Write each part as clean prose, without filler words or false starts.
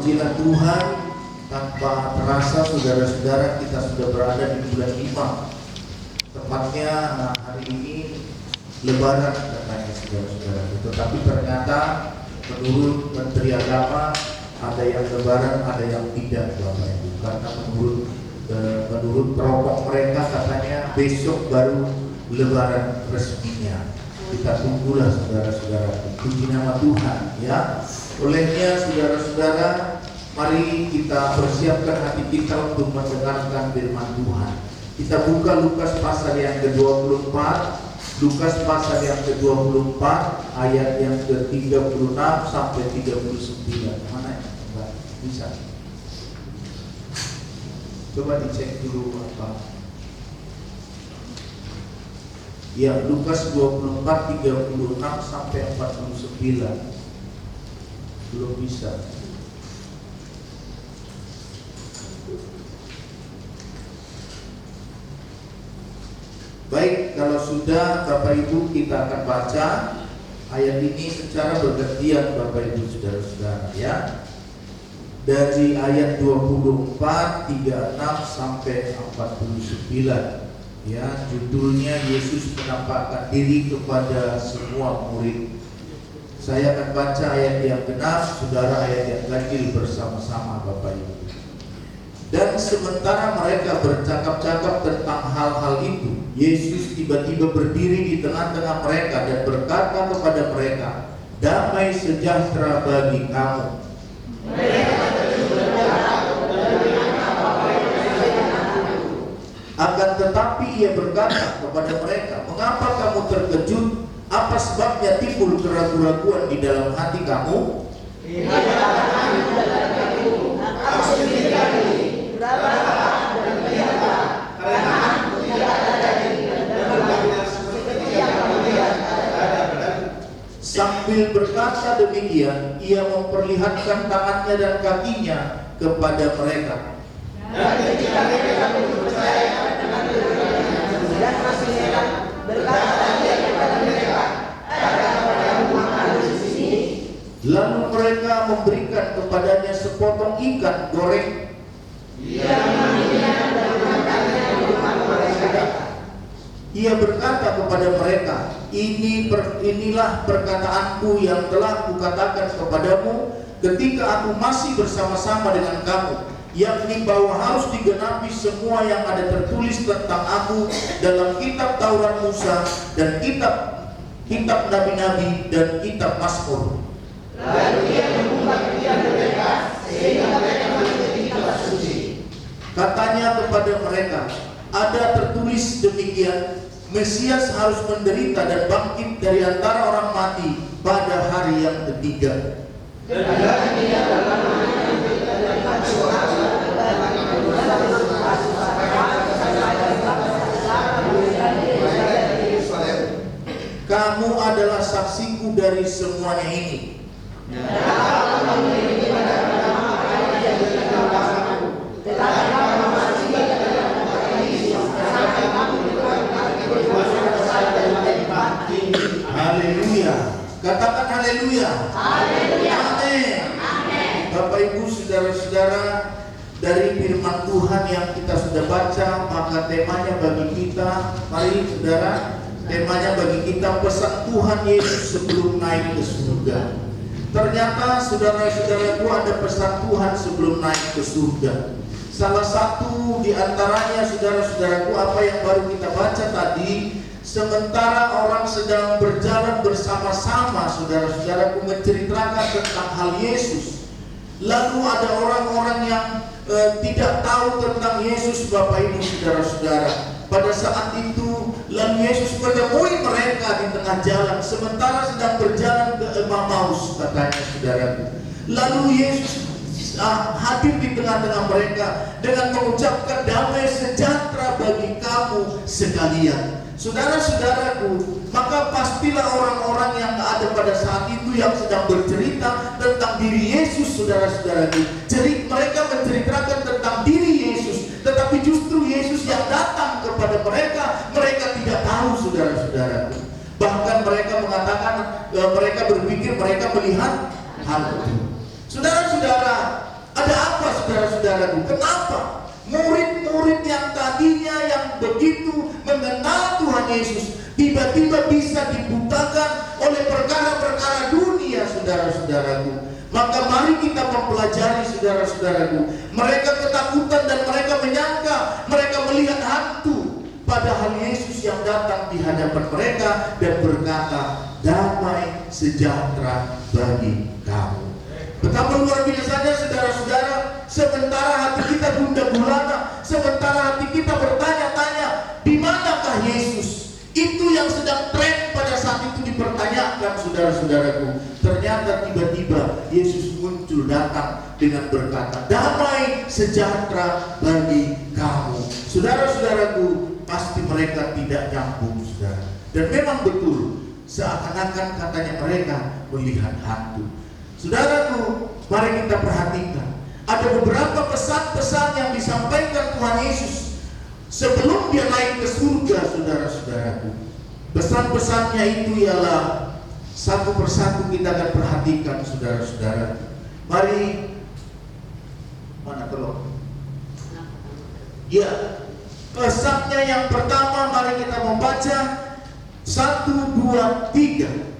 pujilah Tuhan, tanpa terasa saudara-saudara kita sudah berada di bulan 5. Tepatnya hari ini Lebaran katanya saudara-saudara. Tetapi ternyata menurut Menteri Agama ada yang Lebaran, ada yang tidak Bapak Ibu. Karena menurut teropong mereka katanya besok baru Lebaran resminya. Kita tunggulah saudara-saudara. Puji nama Tuhan ya. Olehnya saudara-saudara, mari kita persiapkan hati kita untuk mendengarkan firman Tuhan. Kita buka Lukas pasal yang ke-24, Lukas pasal yang ke-24 ayat yang ke-36 sampai 39. Mana ya? Bisa. Coba dicek dulu apa. Ya, Lukas 24 36 sampai 49. Belum bisa. Baik, kalau sudah Bapak Ibu kita akan baca ayat ini secara bergantian Bapak Ibu saudara-saudara ya. Dari ayat 24, 36 sampai 49 ya, judulnya Yesus menampakkan diri kepada semua murid. Saya akan baca ayat yang genap, saudara ayat yang ganjil bersama-sama Bapak Ibu. Dan sementara mereka bercakap-cakap tentang hal-hal itu, Yesus tiba-tiba berdiri di tengah-tengah mereka dan berkata kepada mereka, "Damai sejahtera bagi kamu." Akan tetapi ia berkata kepada mereka, "Mengapa kamu terkejut? Apa sebabnya timbul keraguan-raguan di dalam hati kamu? Sambil berkata demikian, ia memperlihatkan tangannya dan kakinya kepada mereka. Dan ketika mereka percaya dengan dan masih berkata dia kepada mereka, "Ada kepadamu makanan di sini?" Lalu mereka memberikan kepadanya sepotong ikan goreng. Ia mengambilnya dan memakannya di rumah mereka. Ia berkata kepada mereka, inilah perkataanku yang telah kukatakan kepadamu ketika aku masih bersama-sama dengan kamu, yakni bahwa harus digenapi semua yang ada tertulis tentang aku dalam kitab Taurat Musa dan kitab nabi-nabi dan kitab Mazmur. Lalu ia membuka pikiran mereka sehingga mereka mengerti kitab suci. Katanya kepada mereka, ada tertulis demikian, Mesias harus menderita dan bangkit dari antara orang mati pada hari yang ketiga. Kamu adalah saksiku dari semuanya ini. Haleluya. Katakan haleluya. Haleluya. Amin. Bapak Ibu saudara-saudara, dari firman Tuhan yang kita sudah baca, maka temanya bagi kita, mari saudara, temanya bagi kita pesan Tuhan Yesus sebelum naik ke surga. Ternyata saudara-saudaraku ada pesan Tuhan sebelum naik ke surga. Salah satu di antaranya saudara-saudaraku apa yang baru kita baca tadi, sementara orang sedang berjalan bersama-sama, saudara-saudaraku menceritakan tentang hal Yesus. Lalu ada orang-orang yang tidak tahu tentang Yesus, Bapak Ibu saudara-saudara. Pada saat itu lalu Yesus menemui mereka di tengah jalan sementara sedang berjalan ke Emmaus katanya saudaraku. Lalu Yesus hadir di tengah-tengah mereka dengan mengucapkan damai sejahtera bagi kamu sekalian. Saudara-saudaraku, maka pastilah orang-orang yang ada pada saat itu yang sedang bercerita tentang diri Yesus, saudara-saudaraku. Jadi mereka menceritakan tentang diri Yesus, tetapi justru Yesus yang datang kepada mereka, mereka tidak tahu, saudara-saudaraku. Bahkan mereka mengatakan, mereka berpikir mereka melihat hal itu. Saudara-saudara, saudara-saudaraku. Kenapa? Murid-murid yang tadinya yang begitu mengenal Tuhan Yesus tiba-tiba bisa dibutakan oleh perkara-perkara dunia, saudara-saudaraku. Maka mari kita mempelajari, saudara-saudaraku. Mereka ketakutan dan mereka menyangka mereka melihat hantu, padahal Yesus yang datang di hadapan mereka dan berkata, damai sejahtera bagi kamu. Betapa luar biasanya, saudara-saudara. Sementara hati kita gundah gulana, sementara hati kita bertanya-tanya, di manakah Yesus? Itu yang sedang tren pada saat itu dipertanyakan, saudara-saudaraku. Ternyata tiba-tiba Yesus muncul datang dengan berkata, damai sejahtera bagi kamu. Saudara-saudaraku, pasti mereka tidak nyambung, saudara. Dan memang betul, seakan-akan katanya mereka melihat hantu. Saudaraku, mari kita perhatikan. Ada beberapa pesan-pesan yang disampaikan Tuhan Yesus sebelum dia naik ke surga, saudara-saudaraku. Pesan-pesannya itu ialah satu persatu kita akan perhatikan, saudara-saudara. Mari, mana tolong? Ya, pesannya yang pertama, mari kita membaca 1, 2, 3.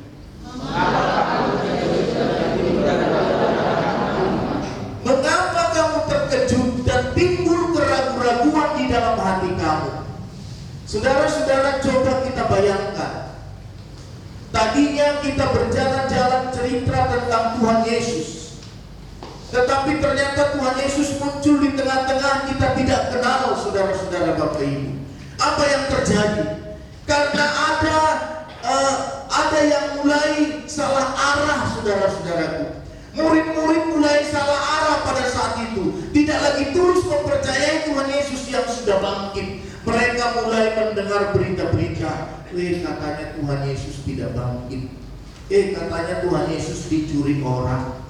Mengapa kamu terkejut dan timbul keraguan-raguan di dalam hati kamu? Saudara-saudara, coba kita bayangkan. Tadinya kita berjalan-jalan cerita tentang Tuhan Yesus, tetapi ternyata Tuhan Yesus muncul di tengah-tengah kita tidak kenal, saudara-saudara, Bapak Ibu. Apa yang terjadi? Karena ada yang mulai salah arah, saudara-saudaraku. Murid-murid mulai salah arah pada saat itu. Tidak lagi terus mempercayai Tuhan Yesus yang sudah bangkit. Mereka mulai mendengar berita-berita. Katanya Tuhan Yesus tidak bangkit. Katanya Tuhan Yesus dicuri orang.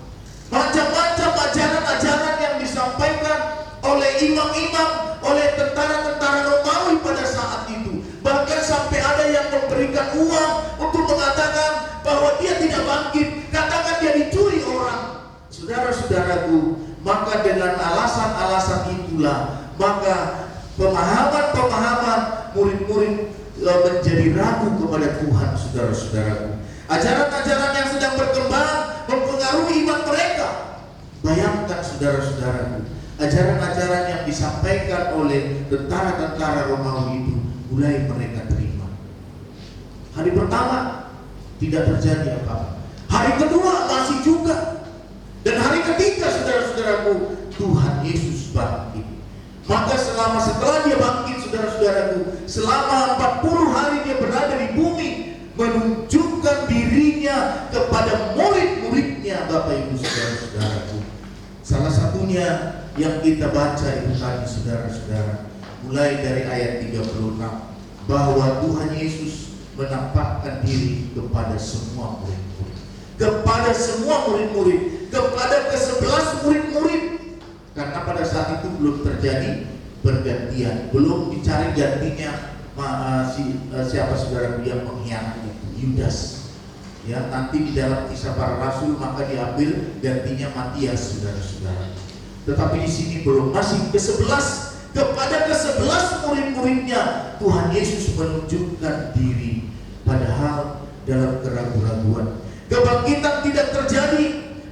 Macam-macam ajaran-ajaran yang disampaikan oleh imam-imam, oleh tentara-tentara Romawi pada saat itu. Bahkan sampai ada yang memberikan uang untuk mengatakan bahwa dia tidak bangkit, katakan dia dicuri orang. Saudara-saudaraku, maka dengan alasan-alasan itulah, maka pemahaman-pemahaman murid-murid menjadi ragu kepada Tuhan, saudara-saudaraku. Ajaran-ajaran yang sedang berkembang mempengaruhi iman mereka. Bayangkan, saudara-saudaraku, ajaran-ajaran yang disampaikan oleh tentara-tentara Romawi itu mulai mereka terima. Hari pertama tidak terjadi apa-apa. Hari kedua masih juga. Dan hari ketiga, saudara-saudaraku, Tuhan Yesus bangkit. Maka setelah dia bangkit, saudara-saudaraku, selama 40 hari dia berada di bumi, menunjukkan dirinya kepada murid-muridnya, Bapak Ibu, saudara-saudaraku. Salah satunya yang kita baca itu tadi, saudara-saudara, mulai dari ayat 36, bahwa Tuhan Yesus menampakkan diri kepada semua murid-murid, kepada semua murid-murid, kepada ke-11 murid-murid. Karena pada saat itu belum terjadi pergantian, belum dicari gantinya siapa saudara yang mengkhianati, Yudas. Ya, nanti di dalam Kisah Para Rasul maka diambil gantinya Matias, saudara-saudara. Tetapi di sini belum, masih ke-11, kepada ke-11 murid-muridnya Tuhan Yesus menunjukkan diri, padahal dalam keraguan-raguan. Kebangkitan tidak terjadi,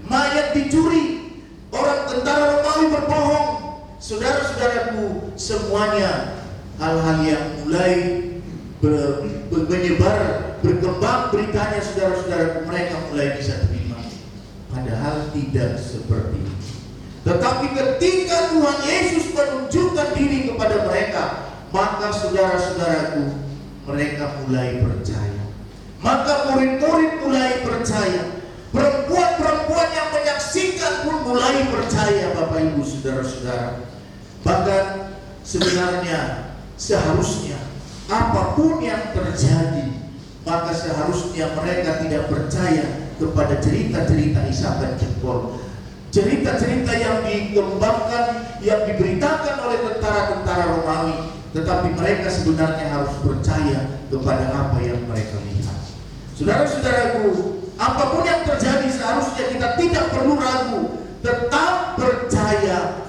mayat dicuri, orang tentara Romawi berbohong. Saudara-saudaraku, semuanya hal-hal yang mulai menyebar, berkembang beritanya, saudara-saudaraku, mereka mulai bisa terima. Padahal tidak seperti itu. Tetapi ketika Tuhan Yesus menunjukkan diri kepada mereka, maka saudara-saudaraku, mereka mulai percaya. Maka murid-murid mulai percaya. Perempuan-perempuan yang menyaksikan pun mulai percaya, Bapak Ibu, saudara-saudara. Bahkan sebenarnya seharusnya apapun yang terjadi, maka seharusnya mereka tidak percaya kepada cerita-cerita isapan jempol, cerita-cerita yang dikembangkan, yang diberitakan oleh tentara-tentara Romawi. Tetapi mereka sebenarnya harus percaya kepada apa yang mereka lihat. Saudara-saudaraku, apapun yang terjadi seharusnya kita tidak perlu ragu, tetap percaya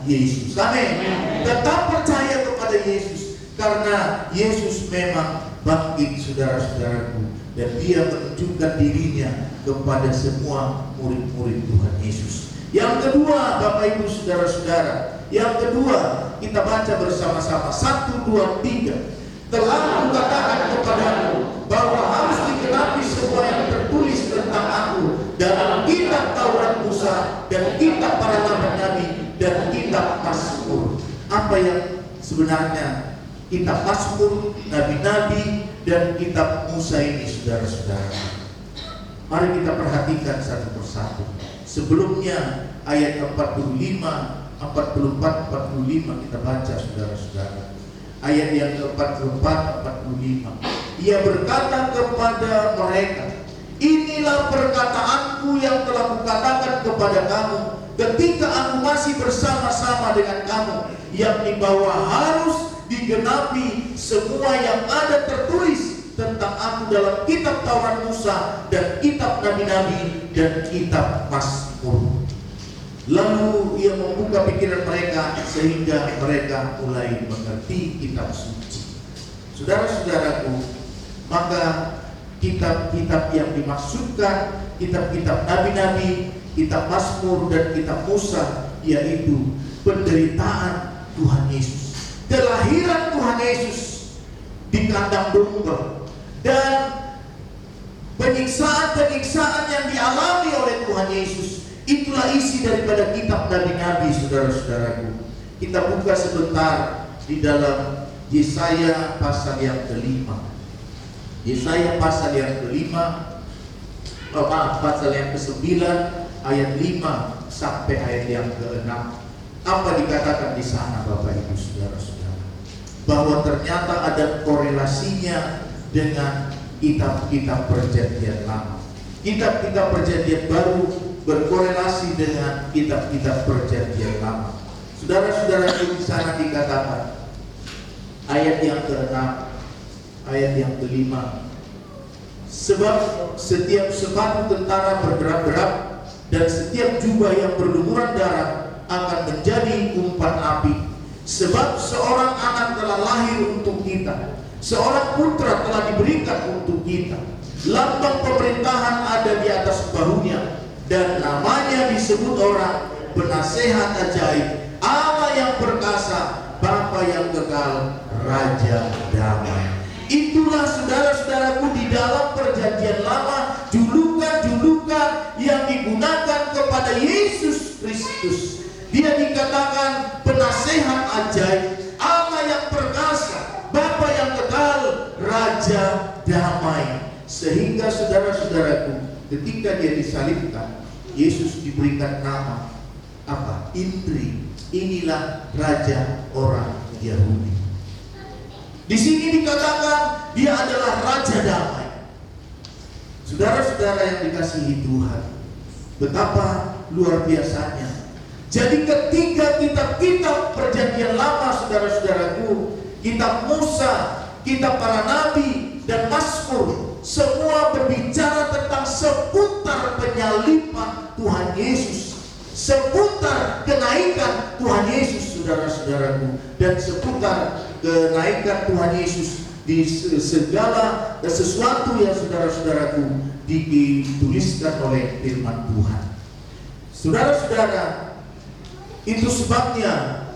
Yesus. Amin. Tetap percaya kepada Yesus, karena Yesus memang bangkit, saudara-saudaraku, dan dia menunjukkan dirinya kepada semua murid-murid Tuhan Yesus. Yang kedua, Bapak Ibu saudara-saudara, yang kedua kita baca bersama-sama 1, 2, 3. Telah kukatakan kepadamu bahwa harus digenapi semua yang tertulis tentang aku dalam kitab Taurat Musa dan kitab para nabi dan kitab Mazmur. Apa yang sebenarnya kitab Mazmur, nabi-nabi, dan kitab Musa ini, saudara-saudara? Mari kita perhatikan satu persatu. Sebelumnya ayat 45, 44, 45 kita baca, saudara-saudara. Ayat yang ke-44, 45. Ia berkata kepada mereka, inilah perkataanku yang telah kukatakan kepada kamu ketika aku masih bersama-sama dengan kamu, yakni bahwa harus digenapi semua yang ada tertulis tentang aku dalam kitab Taurat Musa dan kitab nabi-nabi dan kitab Mazmur. Lalu ia membuka pikiran mereka sehingga mereka mulai mengerti kitab suci. Saudara-saudaraku, maka kitab-kitab yang dimaksudkan, kitab-kitab nabi-nabi, kitab Mazmur dan kitab Musa, yaitu penderitaan Tuhan Yesus, kelahiran Tuhan Yesus di kandang domba, dan penyiksaan-penyiksaan yang dialami oleh Tuhan Yesus. Itulah isi daripada kitab nabi-nabi, saudara-saudaraku. Kita buka sebentar di dalam Yesaya pasal yang ke-5. Yesaya pasal yang ke-5, pasal yang ke-9 ayat 5 sampai ayat yang ke-6. Apa dikatakan di sana, Bapak Ibu saudara-saudara? Bahwa ternyata ada korelasinya dengan kitab-kitab perjanjian lama. Kitab-kitab perjanjian baru berkorelasi dengan kitab-kitab perjanjian lama. Saudara-saudara, di sana dikatakan ayat yang ke-6, ayat yang ke-5, sebab setiap sepatu tentara bergerak-gerak dan setiap jubah yang berlumuran darah akan menjadi umpan api. Sebab seorang anak telah lahir untuk kita, seorang putra telah diberikan untuk kita. Lambang pemerintahan ada di atas bahunya, dan namanya disebut orang Penasehat Ajaib, Allah yang perkasa, Bapa yang kekal, Raja Damai. Itulah saudara-saudaraku di dalam perjanjian lama julukan-julukan yang digunakan kepada Yesus Kristus. Dia dikatakan Penasehat Ajaib, Allah yang perkasa, Bapa yang kekal, Raja Damai. Sehingga saudara-saudaraku, ketika dia disalibkan, Yesus diberikan nama apa? Indri. Inilah Raja orang Yahudi. Di sini dikatakan dia adalah Raja Damai. Saudara-saudara yang dikasihi Tuhan, betapa luar biasanya. Jadi ketiga kitab-kitab perjanjian lama, saudara-saudaraku, kitab Musa, kitab para nabi, dan Mazmur, semua berbicara tentang seputar penyaliban Tuhan Yesus, seputar kenaikan Tuhan Yesus, saudara-saudaraku, dan seputar kenaikan Tuhan Yesus di segala sesuatu yang saudara-saudaraku dituliskan oleh firman Tuhan. Saudara-saudara, itu sebabnya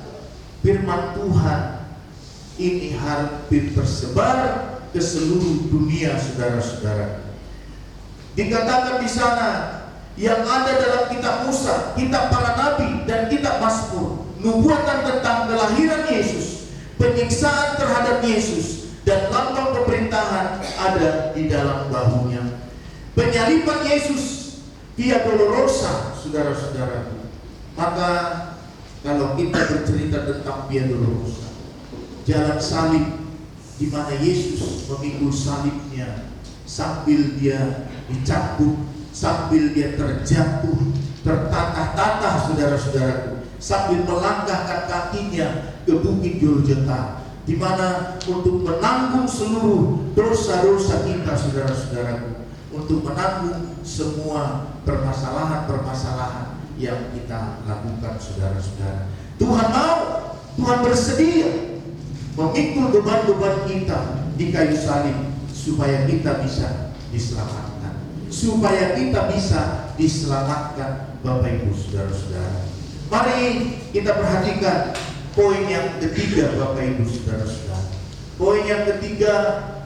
firman Tuhan ini hampir tersebar ke seluruh dunia, saudara-saudara. Dikatakan di sana yang ada dalam kitab Musa, kitab para nabi, dan kitab Mazmur, nubuatan tentang kelahiran Yesus, penyiksaan terhadap Yesus, dan lambang pemerintahan ada di dalam bahunya. Penyaliban Yesus, Via Dolorosa, saudara-saudara. Maka kalau kita bercerita tentang Via Dolorosa, jalan salib, di mana Yesus memikul salibnya sambil dia dicambuk, sambil dia terjatuh, tertatah-tatah, saudara-saudaraku, sambil melangkahkan kakinya ke Bukit Golgota, di mana untuk menanggung seluruh dosa-dosa kita, saudara-saudaraku, untuk menanggung semua permasalahan-permasalahan yang kita lakukan, saudara-saudara. Tuhan mau, Tuhan bersedia memikul beban-beban kita di kayu salib supaya kita bisa diselamatkan, supaya kita bisa diselamatkan, Bapak Ibu, saudara-saudara. Mari kita perhatikan poin yang ketiga, Bapak Ibu, saudara-saudara. Poin yang ketiga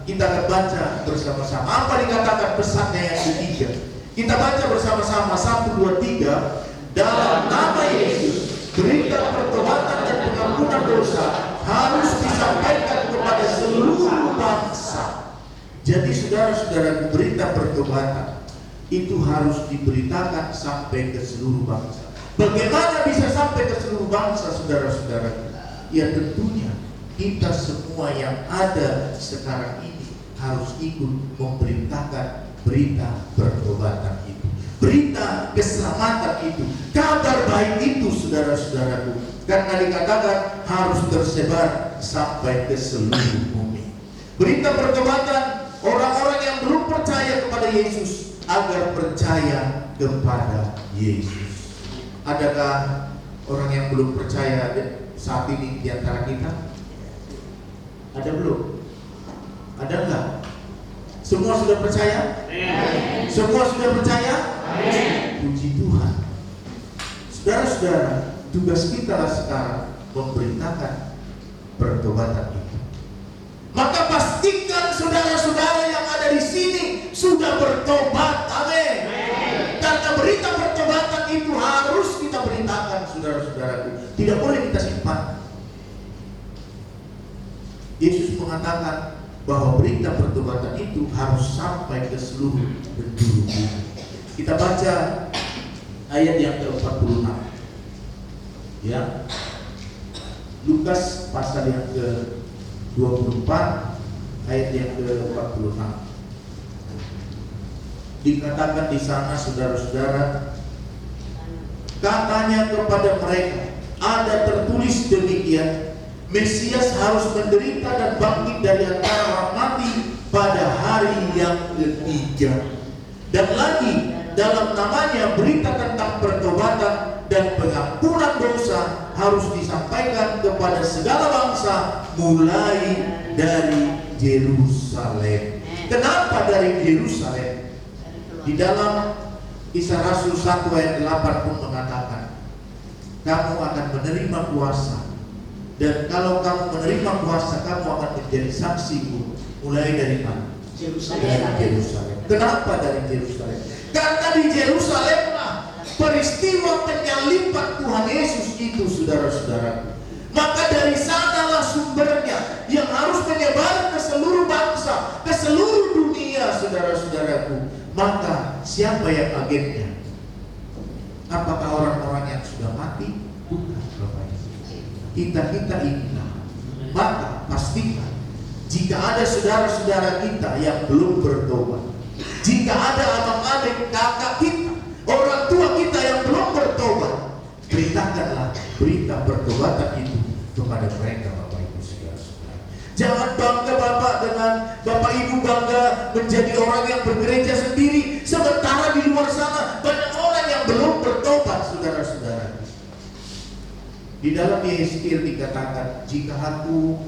kita akan baca bersama-sama. Apa dikatakan pesannya yang ketiga? Kita baca bersama-sama 1, 2, 3. Dalam nama Yesus, berita pertobatan dan pengampunan dosa harus disampaikan kepada seluruh bangsa. Jadi saudara-saudara, berita pertobatan itu harus diberitakan sampai ke seluruh bangsa. Bagaimana bisa sampai ke seluruh bangsa, saudara-saudara? Ya tentunya kita semua yang ada sekarang ini harus ikut memberitakan berita pertobatan itu, berita keselamatan itu, kabar baik itu, saudara-saudaraku. Karena dikatakan harus tersebar sampai ke seluruh bumi. Berita pertobatan orang-orang yang belum percaya kepada Yesus agar percaya kepada Yesus. Adakah orang yang belum percaya saat ini di antara kita? Ada belum? Ada enggak? Semua sudah percaya? Amen. Semua sudah percaya? Amen. Puji Tuhan. Saudara-saudara, tugas kita sekarang memberitakan pertobatan itu. Maka pastikan saudara-saudara yang ada di sini sudah bertobat. Amin. Karena berita pertobatan itu harus kita beritakan, saudara-saudaraku. Tidak boleh kita simpan. Yesus mengatakan bahwa berita pertobatan itu harus sampai ke seluruh penjuru bumi. Kita baca ayat yang ke-46. Ya. Lukas pasal yang ke-24 ayat yang ke-46. Dikatakan di sana, saudara-saudara, katanya kepada mereka, ada tertulis demikian, Mesias harus menderita dan bangkit dari antara orang mati pada hari yang ketiga. Dan lagi, dalam namanya berita tentang pertobatan dan pengampunan dosa harus disampaikan kepada segala bangsa mulai dari Yerusalem. Kenapa dari Yerusalem? Di dalam Kisah Rasul 1 ayat 8 pun mengatakan, kamu akan menerima kuasa. Dan kalau kamu menerima kuasa, kamu akan menjadi saksiku. Mulai dari mana? Dari Yerusalem. Kenapa dari Yerusalem? Karena di Yerusalemlah peristiwa penyaliban Tuhan Yesus itu, saudara-saudaraku. Maka dari sanalah sumbernya yang harus menyebar ke seluruh bangsa, ke seluruh dunia, saudara-saudaraku. Maka siapa yang agennya? Apakah orang-orang yang sudah mati? Bukan, Bapak. Kita inilah. Maka pastikan jika ada saudara-saudara kita yang belum bertobat, jika ada abang adik kakak kita, orang tua kita yang belum bertobat, beritakanlah berita pertobatan itu kepada mereka, Bapak Ibu saudara-saudara. Jangan bangga Bapak dengan Bapak Ibu bangga menjadi orang yang bergereja sendiri, sementara di luar sana banyak orang yang belum bertobat, saudara-saudara. Di dalam Yesaya dikatakan, jika aku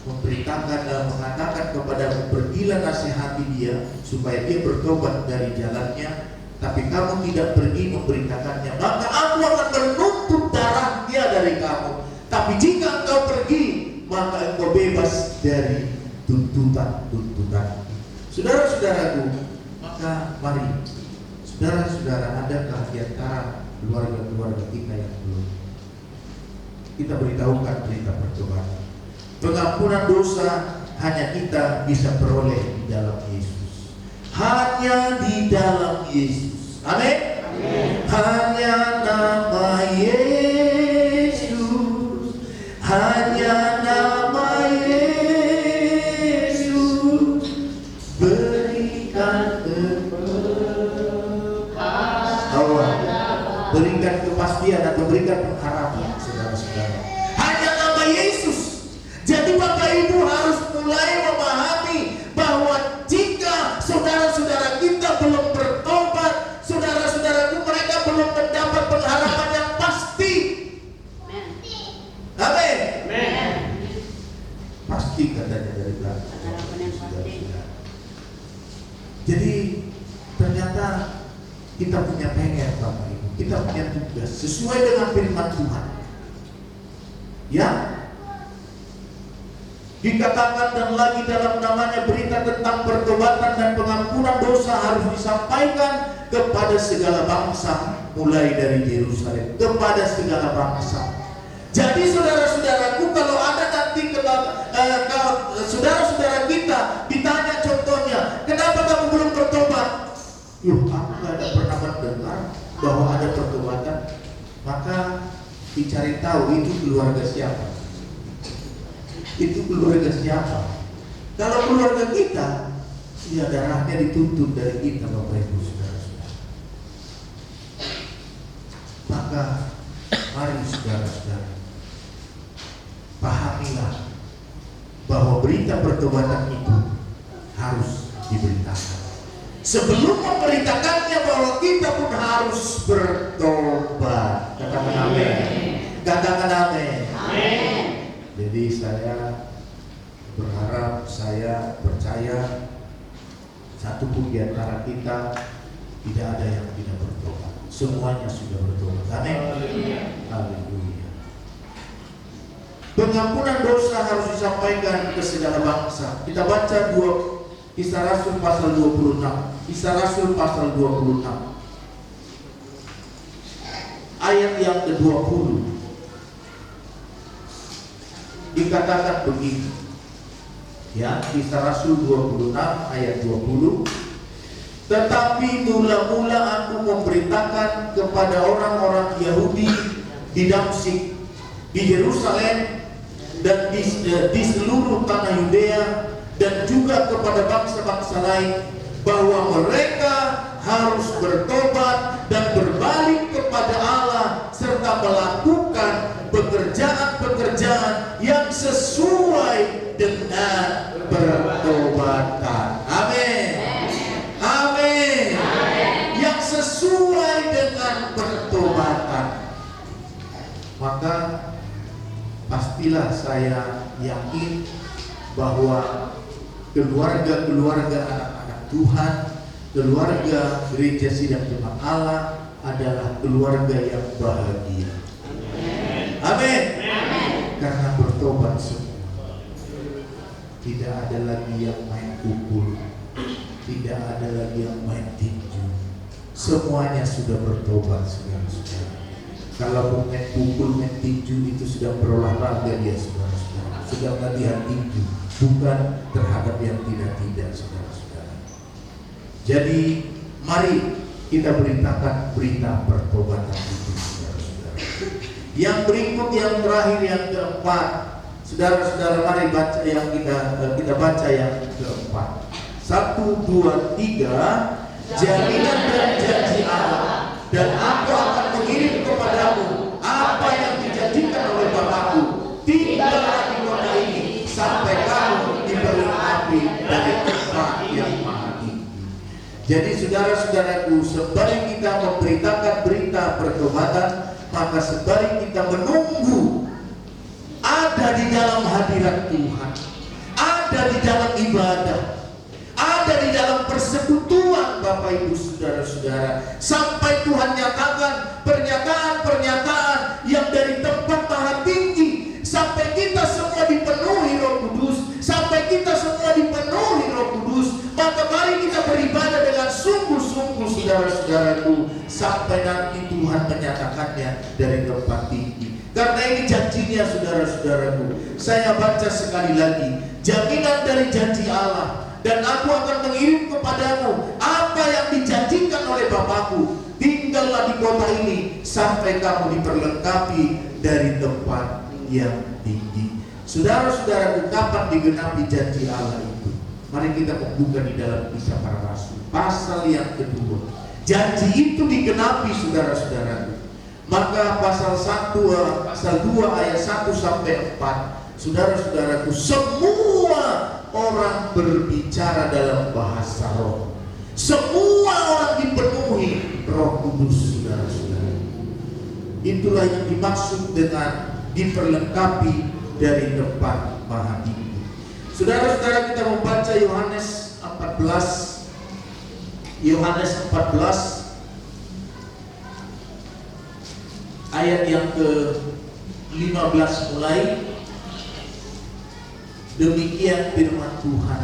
memberitakan dan mengatakan kepadamu, pergilah nasihati dia supaya dia bertobat dari jalannya, tapi kamu tidak pergi memberitakannya, maka aku akan menuntut darahnya dari kamu. Tapi jika engkau pergi, maka engkau bebas dari tuntutan-tuntutan. Saudara-saudaraku, maka mari, saudara-saudara, adakah di antara keluarga-keluarga kita yang belum? Kita beritahukan berita pertobatan. Pengampunan dosa hanya kita bisa peroleh di dalam Yesus. Hanya di dalam Yesus. Amin. Hanya nama Yesus. Hanya nama Yesus. Berikan berikan kepastian atau berikan pengharapan, saudara-saudara. Hanya nama Yesus. Jadi Bapak Ibu harus mulai memahami bahwa jika saudara-saudara kita belum bertobat, saudara-saudaraku mereka belum mendapat pengharapan kita punya tugas sesuai dengan firman Tuhan. Ya, dikatakan dan lagi dalam namanya berita tentang pertobatan dan pengampunan dosa harus disampaikan kepada segala bangsa, mulai dari Yerusalem kepada segala bangsa. Jadi saudara-saudaraku, kalau ada nanti kalau saudara-saudara kita ditanya contohnya, kenapa kamu belum bertobat? Yuh, aku gak ada pernah mendengar bahwa ada pertobatan. Maka dicari tahu itu keluarga siapa. Itu keluarga siapa? Kalau keluarga kita, ya darahnya dituntut dari kita, Bapak Ibu saudara-saudara. Maka mari saudara-saudara, pahamilah bahwa berita pertobatan itu harus diberitakan. Sebelum memberitakannya bahwa kita pun harus bertobat. Katakan amin. Katakan amin. Amin. Jadi saya berharap, saya percaya satu pun di antara kita tidak ada yang tidak bertobat. Semuanya sudah bertobat. Amin. Haleluya. Pengampunan dosa harus disampaikan ke segala bangsa. Kita baca Kisah Rasul pasal 26. Kisah Rasul pasal 26. Ayat yang ke-20. Dikatakan begini. Ya, Kisah Rasul 26 ayat 20. Tetapi mula-mula aku memberitakan kepada orang-orang Yahudi di Damsyik, di Yerusalem, dan di seluruh tanah Yudea, dan juga kepada bangsa-bangsa lain, bahwa mereka harus bertobat dan berbalik kepada Allah, serta melakukan pekerjaan-pekerjaan yang sesuai dengan pertobatan. Amin. Amin. Yang sesuai dengan pertobatan. Maka pastilah saya yakin bahwa keluarga-keluarga anak-anak Tuhan, keluarga gereja sidang jemaat Allah adalah keluarga yang bahagia. Amin. Karena bertobat semua. Tidak ada lagi yang main pukul, tidak ada lagi yang main tinju. Semuanya sudah bertobat, saudara-saudara. Kalau main pukul, main tinju itu sudah berolahraga dia, saudara-saudara. Sudah latihan tinju, bukan terhadap yang tidak, saudara-saudara. Jadi mari kita beritakan berita pertobatan itu, saudara-saudara. Yang berikut, yang terakhir, yang keempat, saudara-saudara, mari baca yang kita baca yang keempat. 1, 2, 3. Jaminan dan janji Allah, dan aku akan mengirim kepadamu apa yang dijanjikan oleh Bapakku. Tinggallah di kota ini sampai kamu diberkati dari tempat yang maha tinggi. Jadi saudara-saudaraku, sebalik kita memberitakan berita pertobatan, maka sebalik kita menunggu ada di dalam hadirat Tuhan, ada di dalam ibadah, ada di dalam persekutuan Bapak Ibu saudara-saudara, sampai Tuhan nyatakan pernyataan-pernyataan yang dari tempat maha tinggi, sampai kita semua dipenuhi Roh Kudus, sampai kita semua dipenuhi Roh Kudus. Maka mari kita beribadah dengan sungguh-sungguh, saudara-saudaraku, sampai nanti Tuhan menyatakannya dari tempat tinggi. Karena ini janjinya, saudara-saudaraku. Saya baca sekali lagi, jaminan dari janji Allah, dan aku akan mengirim kepadamu apa yang dijanjikan oleh Bapakku. Tinggallah di kota ini sampai kamu diperlengkapi dari tempat yang tinggi. Saudara-saudaraku, kapan digenapi janji Allah itu? Mari kita membuka di dalam Kisah Para Rasul pasal yang kedua. Janji itu digenapi, saudara-saudaraku. Maka pasal 2 ayat 1 sampai 4. Saudara-saudaraku, semua orang berbicara dalam bahasa roh. Semua orang dipenuhi Roh Kudus, saudara-saudara. Itulah yang dimaksud dengan diperlengkapi dari tempat maha tinggi. Saudara-saudara, kita membaca Yohanes 14. Yohanes 14 ayat yang ke-15 mulai. Demikian firman Tuhan.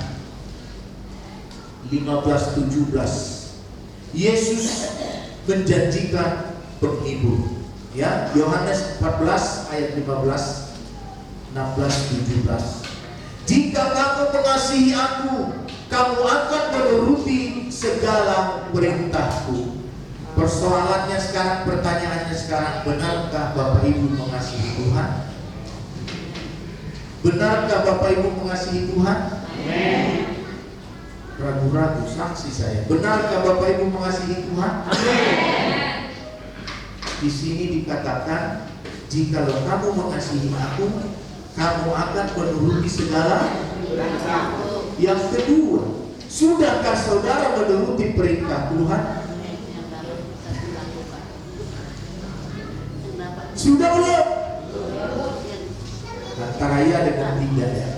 15:17. Yesus menjanjikan penghibur. Ya, Yohanes 14 ayat 15, 16, 17. Jika kamu mengasihi aku, kamu akan menuruti segala perintahku. Persoalannya sekarang, pertanyaannya sekarang, benarkah Bapak Ibu mengasihi Tuhan? Benarkah Bapak Ibu mengasihi Tuhan? Amin. Ragu-ragu saksi saya. Benarkah Bapak Ibu mengasihi Tuhan? Amin. Di sini dikatakan, jikalau kamu mengasihi aku, kamu akan menuruti segala. Yang kedua, sudahkah saudara menuruti perintah Tuhan? Sudah belum? Antara ya dengan tidak ya.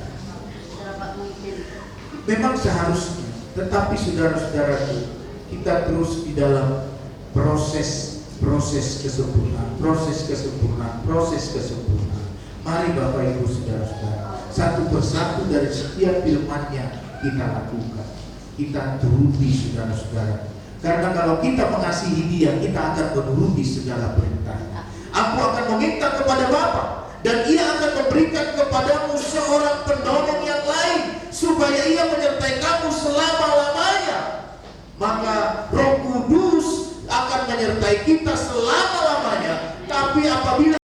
Memang seharusnya, tetapi saudara-saudaraku, kita terus di dalam proses kesempurnaan, proses kesempurnaan. Mari Bapak Ibu saudara-saudara, satu persatu dari setiap firman-Nya kita lakukan, kita turuti saudara-saudara. Karena kalau kita mengasihi Dia, kita akan menuruti segala perintah. Aku akan meminta kepada Bapa, dan Ia akan memberikan kepadamu seorang penolong yang lain, supaya Ia menyertai kamu selama-lamanya. Maka Roh Kudus akan menyertai kita selama-lamanya. Tapi apabila